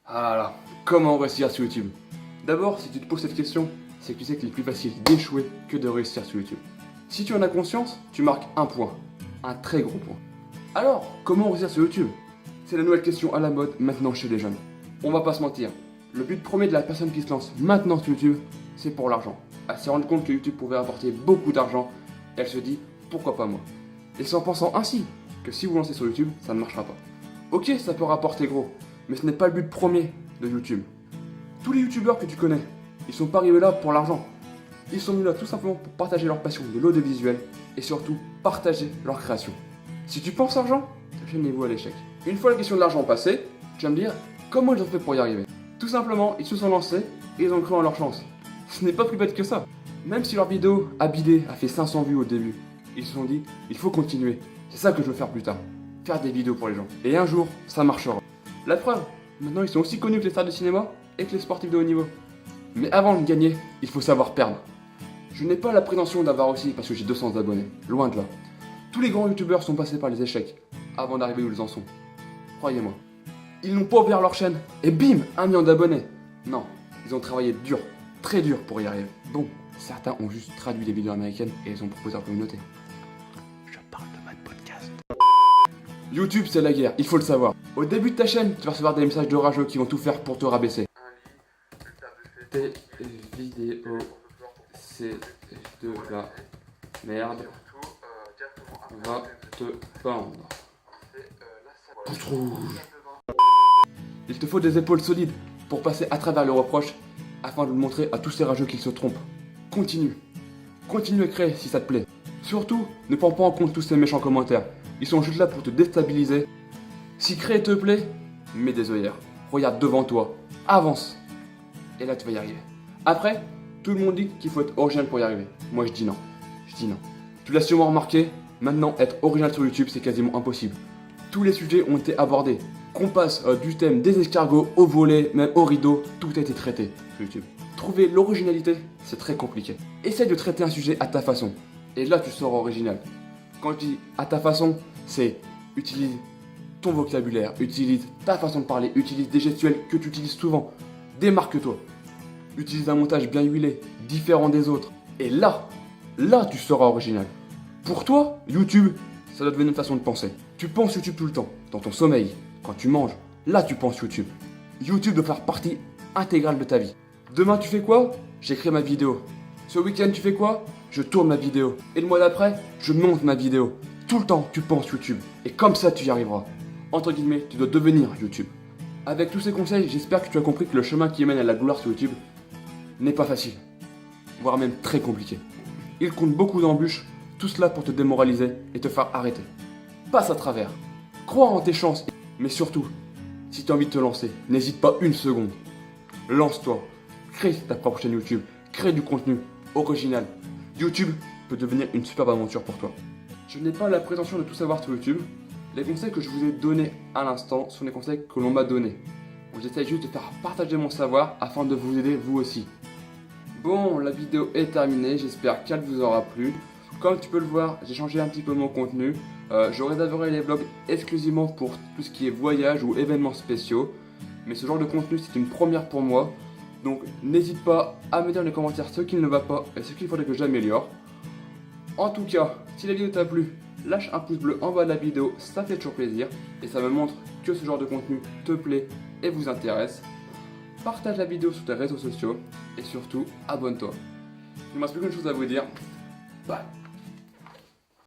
Ah là, comment réussir sur YouTube? D'abord, si tu te poses cette question, c'est que tu sais qu'il est plus facile d'échouer que de réussir sur YouTube. Si tu en as conscience, tu marques un point. Un très gros point. Alors, comment réussir sur YouTube? C'est la nouvelle question à la mode maintenant chez les jeunes. On va pas se mentir, le but premier de la personne qui se lance maintenant sur YouTube, c'est pour l'argent. Elle s'est rendue compte que YouTube pouvait apporter beaucoup d'argent, et elle se dit, pourquoi pas moi? Et c'est en pensant ainsi que si vous lancez sur YouTube, ça ne marchera pas. Ok, ça peut rapporter gros, mais ce n'est pas le but premier de YouTube. Tous les youtubeurs que tu connais, ils sont pas arrivés là pour l'argent. Ils sont venus là tout simplement pour partager leur passion de l'audiovisuel et surtout partager leur création. Si tu penses argent, chaînez-vous à l'échec. Une fois la question de l'argent passée, tu vas me dire comment ils ont fait pour y arriver. Tout simplement, ils se sont lancés et ils ont cru en leur chance. Ce n'est pas plus bête que ça. Même si leur vidéo Habillé a fait 500 vues au début, ils se sont dit il faut continuer. C'est ça que je veux faire plus tard. Faire des vidéos pour les gens. Et un jour, ça marchera. La preuve, maintenant ils sont aussi connus que les stars de cinéma et que les sportifs de haut niveau. Mais avant de gagner, il faut savoir perdre. Je n'ai pas la prétention d'avoir aussi parce que j'ai 200 abonnés. Loin de là. Tous les grands youtubeurs sont passés par les échecs avant d'arriver où ils en sont. Croyez-moi. Ils n'ont pas ouvert leur chaîne et bim, 1 million d'abonnés. Non, ils ont travaillé dur, très dur pour y arriver. Bon, certains ont juste traduit les vidéos américaines et les ont proposées à leur communauté. Je parle de ma podcast. YouTube, c'est la guerre, il faut le savoir. Au début de ta chaîne, tu vas recevoir des messages de rageux qui vont tout faire pour te rabaisser. Tes vidéos, c'est de la merde. Va te pendre. Pouce rouge. Il te faut des épaules solides pour passer à travers les reproches afin de montrer à tous ces rageux qu'ils se trompent. Continue. Continue à créer si ça te plaît. Surtout, ne prends pas en compte tous ces méchants commentaires. Ils sont juste là pour te déstabiliser. Si créer te plaît, mets des œillères. Regarde devant toi. Avance. Et là, tu vas y arriver. Après, tout le monde dit qu'il faut être original pour y arriver. Moi, je dis non. Je dis non. Tu l'as sûrement remarqué, maintenant, être original sur YouTube, c'est quasiment impossible. Tous les sujets ont été abordés. Qu'on passe du thème des escargots au volet, même au rideau, tout a été traité sur YouTube. Trouver l'originalité, c'est très compliqué. Essaye de traiter un sujet à ta façon. Et là, tu seras original. Quand je dis à ta façon, c'est utilise ton vocabulaire, utilise ta façon de parler, utilise des gestuels que tu utilises souvent. Démarque-toi. Utilise un montage bien huilé, différent des autres. Et là, tu seras original. Pour toi, YouTube, ça doit devenir une façon de penser. Tu penses YouTube tout le temps, dans ton sommeil, quand tu manges, là tu penses YouTube. YouTube doit faire partie intégrale de ta vie. Demain tu fais quoi? J'écris ma vidéo. Ce week-end tu fais quoi? Je tourne ma vidéo. Et le mois d'après, je monte ma vidéo. Tout le temps tu penses YouTube. Et comme ça tu y arriveras. Entre guillemets, tu dois devenir YouTube. Avec tous ces conseils, j'espère que tu as compris que le chemin qui mène à la gloire sur YouTube n'est pas facile. Voire même très compliqué. Il compte beaucoup d'embûches, tout cela pour te démoraliser et te faire arrêter. Passe à travers. Crois en tes chances. Mais surtout, si tu as envie de te lancer, n'hésite pas une seconde. Lance-toi. Crée ta propre chaîne YouTube. Crée du contenu original. YouTube peut devenir une superbe aventure pour toi. Je n'ai pas la prétention de tout savoir sur YouTube. Les conseils que je vous ai donnés à l'instant sont les conseils que l'on m'a donnés. J'essaie juste de faire partager mon savoir afin de vous aider vous aussi. Bon, la vidéo est terminée, j'espère qu'elle vous aura plu. Comme tu peux le voir, j'ai changé un petit peu mon contenu. Je réserverai les vlogs exclusivement pour tout ce qui est voyage ou événements spéciaux. Mais ce genre de contenu, c'est une première pour moi. Donc n'hésite pas à me dire dans les commentaires ce qui ne va pas et ce qu'il faudrait que j'améliore. En tout cas, si la vidéo t'a plu, lâche un pouce bleu en bas de la vidéo, ça fait toujours plaisir. Et ça me montre que ce genre de contenu te plaît et vous intéresse. Partage la vidéo sur tes réseaux sociaux et surtout, abonne-toi. Il ne me reste plus qu'une chose à vous dire. Bye.